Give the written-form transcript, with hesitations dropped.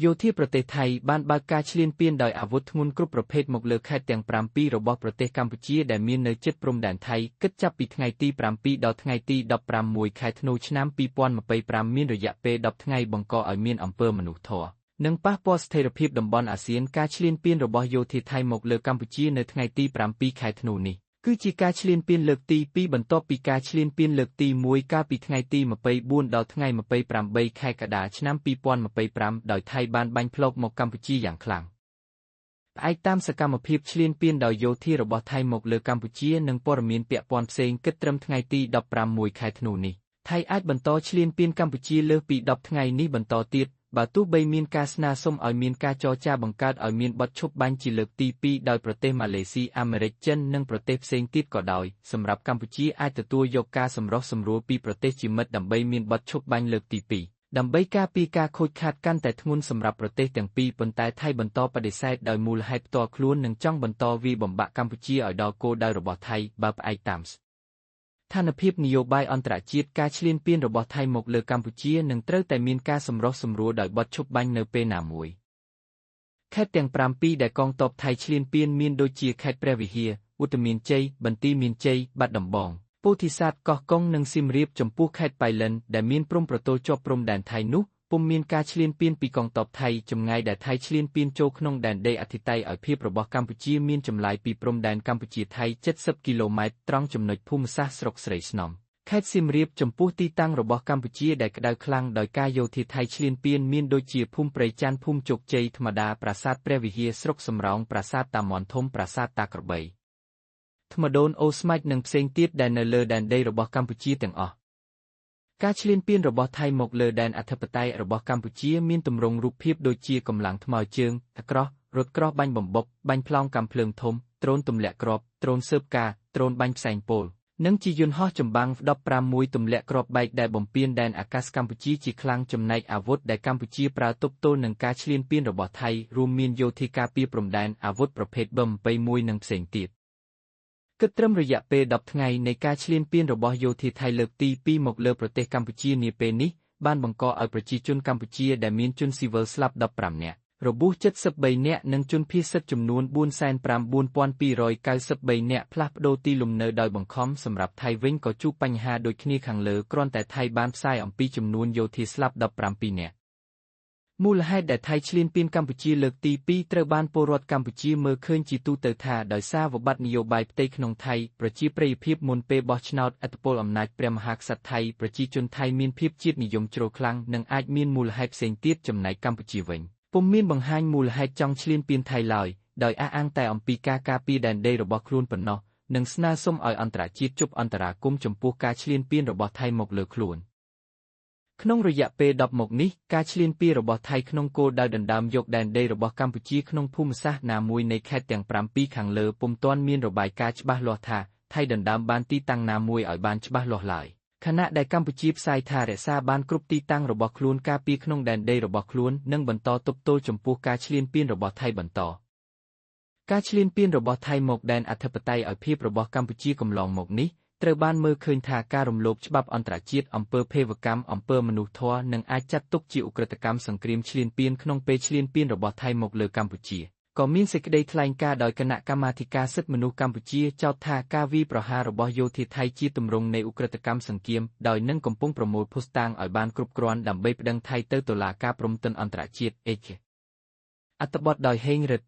យោធាប្រទេសថៃបានបើកការឈ្លានពានដោយអាវុធធ្ងន់គ្រប់ប្រភេទមកលើខេត្តទាំង7របស់ប្រទេសកម្ពុជាដែលមាននៅជិតព្រំដែនថៃគិតចាប់ពីថ្ងៃទី7ដល់ថ្ងៃទី16ខែធ្នូឆ្នាំ2025មានរយៈពេល10ថ្ងៃបង្កឲ្យមានអំពើមនុស្សធម៌និងប៉ះពាល់ស្ថិរភាពតំបន់អាស៊ានការឈ្លានពានរបស់យោធាថៃមកលើកម្ពុជានៅថ្ងៃទី7ខែធ្នូនេះគឺជាការឈ្លានពានលើកទី2បន្ទាប់ពីការឈ្លានពានលើកទី1កាលពីថ្ងៃទី24ដល់ថ្ងៃ28ខែកក្កដាឆ្នាំ2025ដោយថៃបានបាញ់ផ្លូវមកកម្ពុជាយ៉ាងខ្លាំងផ្អែកតាមសកម្មភាពឈ្លានពានដោយយោធារបស់ថៃមកលើកម្ពុជានិងព័ត៌មានពាក់ព័ន្ធផ្សេងគិតត្រឹមថ្ងៃទី16ខែធ្នូនេះថៃអាចបន្តឈ្លានពានកម្ពុជាលើសពី10ថ្ងៃនេះបន្តទៀតបើទោះបីមានការស្នើសុំឲ្យមានការចរចាបង្កើតឲ្យមានបទឈប់បាញ់ជាលើកទី2ដោយប្រទេសម៉ាឡេស៊ីអាមេរិកចិននិងប្រទេសផ្សេងទៀតក៏ដោយសម្រាប់កម្ពុជាអាចទទួលយកការសម្រុះសម្រួលពីប្រទេសជាមិត្តដើម្បីមានបទឈប់បាញ់លើកទី2ដើម្បីការពារការខូចខាតកាន់តែធ្ងន់សម្រាប់ប្រទេសទាំងពីរប៉ុន្តែថៃបន្តបដិសេធដោយមូលហេតុផ្ទាល់ខ្លួននិងចង់បន្តវាយបំបាក់កម្ពុជាឲ្យដល់គោលដៅរបស់ថៃបើផ្អែកតាមស្ថានភាពនយោបាយអន្តរជាតិការឈ្លានពានរបស់ថៃមកលើកម្ពុជានឹងត្រូវតែមានការសម្រុះសម្រួលដោយបទឈប់បាញ់នៅពេលណាមួយខេត្តទាំង7ដែលកងទ័ពថៃឈ្លានពានមានដូចជាខេត្តព្រះវិហារឧត្តរមានជ័យបន្ទាយមានជ័យបាត់ដំបងពោធិសត្វកោះកុងនិងសៀមរាបចំពោះខេត្តប៉ៃលិនដែលមានព្រំប្រទល់ជាប់ព្រំដែនថៃនោះពុំមានការឈ្លានពានពីកងទ័ពថៃចម្ងាយដែលថៃឈ្លានពានចូលក្នុងដែនដីអធិបតេយ្យភាពរបស់កម្ពុជាមានចម្ងាយពីព្រំដែនកម្ពុជាថៃ70គីឡូម៉ែត្រត្រង់ចំណុចភូមិសាស្ត្រស្រុកស្រីស្នំខេត្តសៀមរាបចំពោះទីតាំងរបស់កម្ពុជាដែលក្តៅខ្លាំងដោយការយោធាថៃឈ្លានពានមានដូចជាភូមិព្រៃច័ន្ទភូមិជោគជ័យធម្មតាប្រាសាទព្រះវិហារស្រុកសំរោងប្រាសាទតាមាន់ធំប្រាសាទតាក្របីថ្មដូនអូស្មាច់និងផ្សេងទៀតដែលនៅលើដែនដីរបស់កម្ពុជាទាំងអស់ការឈ្លានពានរបស់ថៃមកលើដែនអធិបតេយ្យរបស់កម្ពុជាមានទម្រង់រូបភាពដូចជាកម្លាំងថ្មើរជើងអាក្រោះរថក្រោះបាញ់បំបុកបាញ់ផ្លោងកាំភ្លើងធំដ្រូនទម្លាក់គ្រាប់ដ្រូនស៊ើបការដ្រូនបាញ់ផ្សែងពុលនិងជាយន្តហោះចម្បាំងF-15មួយទម្លាក់គ្រាប់បែកដែលបំពេញដែនអាកាសកម្ពុជាជាខ្លាំងចំណែកអាវុធដែលកម្ពុជាប្រើទប់ទល់នឹងការឈ្លានពានរបស់ថៃរួមមានយោធាការពារព្រំដែនអាវុធប្រភេទ B-21និងផ្សេងទៀតគិតត្រឹមរយៈពេល10ថ្ងៃនៃការឈ្លានពានរបស់យោធាថៃលើកទី2មកលើប្រទេសកម្ពុជានាពេលនេះបានបង្កឲ្យប្រជាជនកម្ពុជាដែលមានជនស៊ីវិលស្លាប់15នាក់របួស73នាក់និងជនភៀសសិទ្ធចំនួន45293នាក់ផ្លាស់ប្ដូរទីលំនៅដោយបង្ខំសម្រាប់ថៃវិញក៏ជួបបញ្ហាដូចគ្នាខាងលើគ្រាន់តែថៃបានផ្សាយអំពីចំនួនយោធាស្លាប់17នាក់មូលហេតុដែលថៃឈ្លានពានកម្ពុជាលើកទី2ត្រូវបានពលរដ្ឋកម្ពុជាមើលឃើញជាទូទៅថាដោយសារវិបត្តិនយោបាយផ្ទៃក្នុងថៃប្រជាប្រិយភាពមុនពេលបោះឆ្នោតឥទ្ធិពលអំណាចព្រះមហាក្សត្រថៃប្រជាជនថៃមានភាពជាតិនិយមជ្រុលខ្លាំងនិងអាចមានមូលហេតុផ្សេងទៀតចំណែកកម្ពុជាវិញពុំមានបង្ហាញមូលហេតុចង់ឈ្លានពានថៃឡើយដោយអះអាងតែអំពីការការពារដែនដីរបស់ខ្លួនប៉ុណ្ណោះនិងស្នើសុំឲ្យអន្តរជាតិជប់អន្តរាគមន៍ចំពោះការឈ្លានពានរបស់ថៃមកលើខ្លួនក្នុងរយៈពេល10មកនេះការឈ្លានពានរបស់ថៃក្នុងគោលដៅដណ្ដើមយកដែនដីរបស់កម្ពុជាក្នុងភូមិសាស្ត្រណាមួយនៃខេត្តទាំង7ខាងលើពុំទាន់មានរបាយការណ៍ច្បាស់លាស់ថាថៃដណ្ដើមបានទីតាំងណាមួយឲ្យបានច្បាស់លាស់ឡើយខណៈដែលកម្ពុជាផ្សាយថារក្សាបានគ្រប់ទីតាំងរបស់ខ្លួនការពារក្នុងដែនដីរបស់ខ្លួននិងបន្តទប់ទល់ចំពោះការឈ្លានពានរបស់ថៃបន្តការឈ្លានពានរបស់ថៃមកដែនអធិបតេយ្យភាពរបស់កម្ពុជាកន្លងមកនេះត្រូវបានមើលឃើញថាការរំលោភច្បាប់អន្តរជាតិអំពើភេរវកម្មអំពើមនុស្សធម៌និងអាចចាត់ទុកជាឧក្រិដ្ឋកម្មសង្គ្រាមឈ្លានពានក្នុងពេលឈ្លានពានរបស់ថៃមកលើកម្ពុជាក៏មានសេចក្តីថ្លែងការណ៍ដោយគណៈកម្មាធិការសិទ្ធិមនុស្សកម្ពុជាចោទថាការវាយប្រហាររបស់យោធាថៃជាទម្រង់នៃឧក្រិដ្ឋកម្មសង្គ្រាមដោយនឹងកំពុងប្រមូលភស្តុតាងឲ្យបានគ្រប់គ្រាន់ដើម្បីប្តឹងថៃទៅតុលាការព្រហ្មទណ្ឌអន្តរជាតិអត្ថបទដោយហេងរិទ្ធ